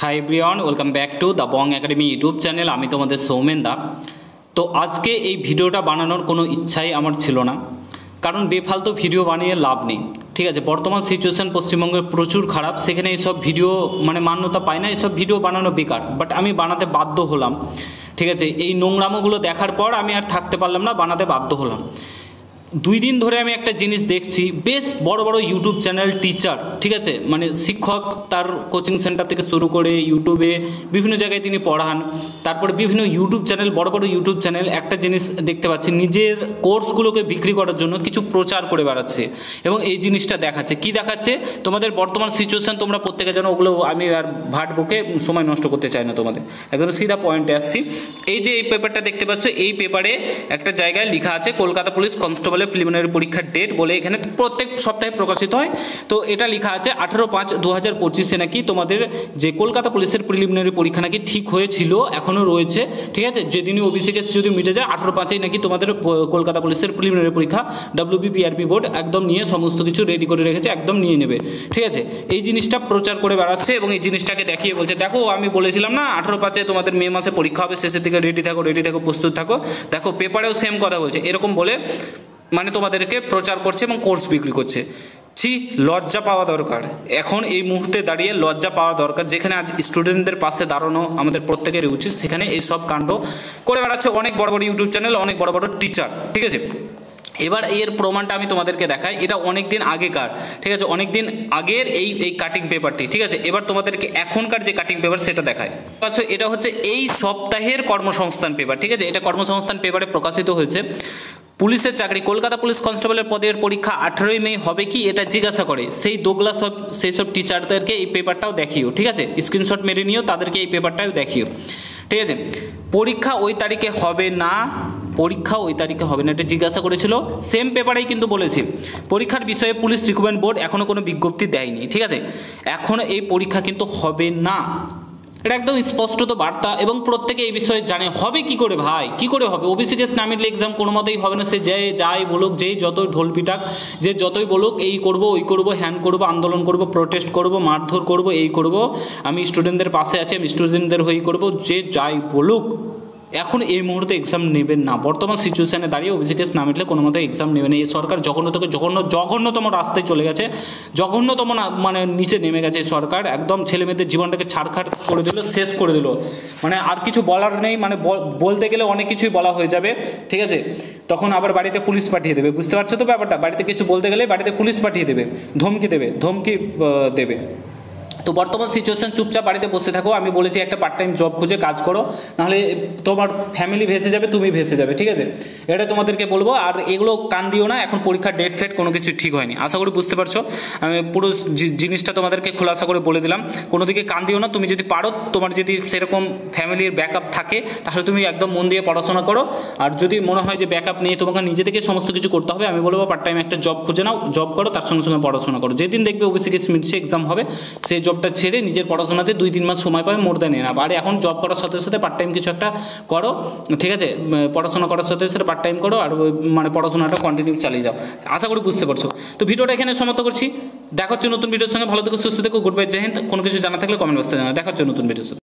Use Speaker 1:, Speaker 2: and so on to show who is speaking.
Speaker 1: Hi everyone, welcome back to the Bong academy YouTube channel. আমি তোমাদের সৌমেন দা। তো আজকে এই ভিডিওটা বানানোর কোনো ইচ্ছাই আমার ছিল না, কারণ বেফালতু ভিডিও বানিয়ে লাভ নেই। ঠিক আছে, বর্তমান সিচুয়েশান পশ্চিমবঙ্গের প্রচুর খারাপ, সেখানে এইসব ভিডিও মান্যতা পায় না, এইসব ভিডিও বানানো বেকার। বাট আমি বানাতে বাধ্য হলাম। ঠিক আছে, এই নোংরামোগুলো দেখার পর আমি আর থাকতে পারলাম না, বানাতে বাধ্য হলাম। 2 দিন ধরে আমি একটা জিনিস দেখছি, বেশ বড় বড় ইউটিউব চ্যানেল টিচার, ঠিক আছে, শিক্ষক, তার কোচিং সেন্টার থেকে শুরু করে ইউটিউবে বিভিন্ন জায়গায় তিনি পড়ান। তারপরে বিভিন্ন ইউটিউব চ্যানেল, বড় বড় ইউটিউব চ্যানেল একটা জিনিস দেখতে পাচ্ছি, নিজের কোর্সগুলোকে বিক্রি করার জন্য কিছু প্রচার করে বেড়াচ্ছে এবং এই জিনিসটা দেখাচ্ছে। কি দেখাচ্ছে? তোমাদের বর্তমান সিচুয়েশান তোমরা প্রত্যেকে জানো, ওগুলো আমি আর ভাট বুকে সময় নষ্ট করতে চাই না তোমাদের, একদম সিধা পয়েন্টে আসছি। এই যে এই পেপারটা দেখতে পাচ্ছ, এই পেপারে একটা জায়গায় লেখা আছে কলকাতা পুলিশ কনস্টেবল প্রিলিমিনারি পরীক্ষার ডেট বলে, এখানে প্রত্যেক সপ্তাহে প্রকাশিত হয়। তো এটা লেখা আছে 18/5/2025 নাকি তোমাদের যে কলকাতা পুলিশের প্রিলিমিনারি পরীক্ষা নাকি ঠিক হয়েছিল, এখনও রয়েছে। ঠিক আছে, যেদিনই ওবিসি কেস যদি মিটে যায় 18/5 নাকি তোমাদের কলকাতা পুলিশের প্রিলিমিনারি পরীক্ষা WBPRP বোর্ড একদম নিয়ে সমস্ত কিছু রেডি করে রেখেছে, একদম নিয়ে নেবে। ঠিক আছে, এই জিনিসটা প্রচার করে বেড়াচ্ছে এবং এই জিনিসটাকে দেখিয়ে বলছে, দেখো আমি বলেছিলাম না 18/5 তোমাদের মে মাসে পরীক্ষা হবে, শেষের দিকে রেডি থাকো, প্রস্তুত থাকো। দেখো পেপারেও সেম কথা বলছে, এরকম বলে তোমাদেরকে প্রচার করছে এবং কোর্স বিক্রি করছে। লজ্জা পাওয়া দরকার, এখন এই মুহূর্তে দাঁড়িয়ে লজ্জা পাওয়া দরকার। যেখানে আজ স্টুডেন্টদের পাশে দাঁড়ানো আমাদের প্রত্যেকেরই উচিত, সেখানে এই সব কাণ্ড করে বেড়াচ্ছে অনেক বড় বড় ইউটিউব চ্যানেল, অনেক বড় বড় টিচার। ঠিক আছে, এবার এর প্রমাণটা আমি তোমাদেরকে দেখাই। এটা অনেক দিন আগেকার, ঠিক আছে, অনেক দিন আগের এই কাটিং পেপারটি। ঠিক আছে, এবার তোমাদেরকে এখনকার যে কাটিং পেপার সেটা দেখায়। আচ্ছা, এটা হচ্ছে এই সপ্তাহের কর্মসংস্থান পেপার। ঠিক আছে, এটা কর্মসংস্থান পেপারে প্রকাশিত হয়েছে। পুলিশের চাকরি, কলকাতা পুলিশ কনস্টেবলের পদের পরীক্ষা 18ই মে হবে কি, এটা জিজ্ঞাসা করে সেই দোগলা সেই সব টিচারদেরকে এই পেপারটাও দেখিও। ঠিক আছে, স্ক্রিনশট মেরে নিও, তাদেরকে এই পেপারটাও দেখিও। ঠিক আছে, পরীক্ষা ওই তারিখে হবে না, এটা জিজ্ঞাসা করেছিল। সেম পেপারেই কিন্তু বলেছে পরীক্ষার বিষয়ে পুলিশ রিক্রুটমেন্ট বোর্ড এখনও কোনো বিজ্ঞপ্তি দেয়নি। ঠিক আছে, এখনও এই পরীক্ষা কিন্তু হবে না, এটা একদম স্পষ্টত বার্তা এবং প্রত্যেকে এই বিষয়ে জানে। হবে কি করে ভাই, কি করে হবে? ওবিসি কেস না মিটলে এক্সাম কোনো মতেই হবে না। সে যাই বলুক, যেই যতই ঢোল পিটাক, যে যতই বলুক এই করব ওই করব, হ্যান করব, আন্দোলন করব, প্রোটেস্ট করব, মারধর করব, এই করব, আমি স্টুডেন্টদের পাশে আছি, আমি স্টুডেন্টদের হয়ে করব, যে যাই বলুক, এখন এই মুহূর্তে এক্সাম নেবেন না। বর্তমান সিচুয়েশানে দাঁড়িয়ে ওবিসি কেস না মিটলে কোনো মতো এক্সাম নেবে না। এই সরকার জঘন্যতম রাস্তায় চলে গেছে, জঘন্যতম নিচে নেমে গেছে সরকার। একদম ছেলেমেয়েদের জীবনটাকে ছাড়খাড় করে দিল, শেষ করে দিল। আর কিছু বলার নেই, বলতে গেলে অনেক কিছুই বলা হয়ে যাবে। ঠিক আছে, তখন আবার বাড়িতে পুলিশ পাঠিয়ে দেবে। বুঝতে পারছো তো ব্যাপারটা? বাড়িতে কিছু বলতে গেলে বাড়িতে পুলিশ পাঠিয়ে দেবে, ধমকি দেবে। তো বর্তমান সিচুয়েশান, চুপচাপ বাড়িতে বসে থাকো। আমি বলেছি একটা পার্ট টাইম জব খুঁজে কাজ করো, নাহলে তোমার ফ্যামিলি ভেসে যাবে, তুমি ভেসে যাবে। ঠিক আছে, এটা তোমাদেরকে বলবো। আর এগুলো কান দিও না, এখন পরীক্ষার ডেট ফেট কোনো কিছু ঠিক হয়নি। আশা করি বুঝতে পারছো, আমি পুরো জিনিসটা তোমাদেরকে খোলাসা করে বলে দিলাম। কোনো দিকে কান দিও না। তুমি যদি পারো, তোমার যদি সেরকম ফ্যামিলির ব্যাকআপ থাকে, তাহলে তুমি একদম মন দিয়ে পড়াশোনা করো। আর যদি মনে হয় যে ব্যাকআপ নিয়ে তোমাকে নিজে থেকে সমস্ত কিছু করতে হবে, আমি বলবো পার্ট টাইম একটা জব খুঁজে নাও, জব করো, তার সঙ্গে সঙ্গে পড়াশোনা করো। যেদিন দেখবে ওবিসি কেস মিটছে, এক্সাম হবে, সেই জবটা ছেড়ে নিজের পড়াশোনাতে 2-3 মাস সময় পাবে, মোর দেন এনাফ। আর এখন জব করার সাথে সাথে পার্ট টাইম কিছু একটা করো। ঠিক আছে, পড়াশোনা করার সাথে সাথে পার্ট টাইম করো, আর পড়াশোনাটা কন্টিনিউ চালিয়ে যাও। আশা করি বুঝতে পারছো। তো ভিডিওটা এখানে সমাপ্ত করছি। দেখা হচ্ছে নতুন ভিডিওর সঙ্গে। ভালো থেকো, সুস্থ থেকো, গুড বাই, জয় হিন্দ। কোনো কিছু জানা থাকলে কমেন্ট বক্সে জানা। দেখা হচ্ছে নতুন ভিডিওর।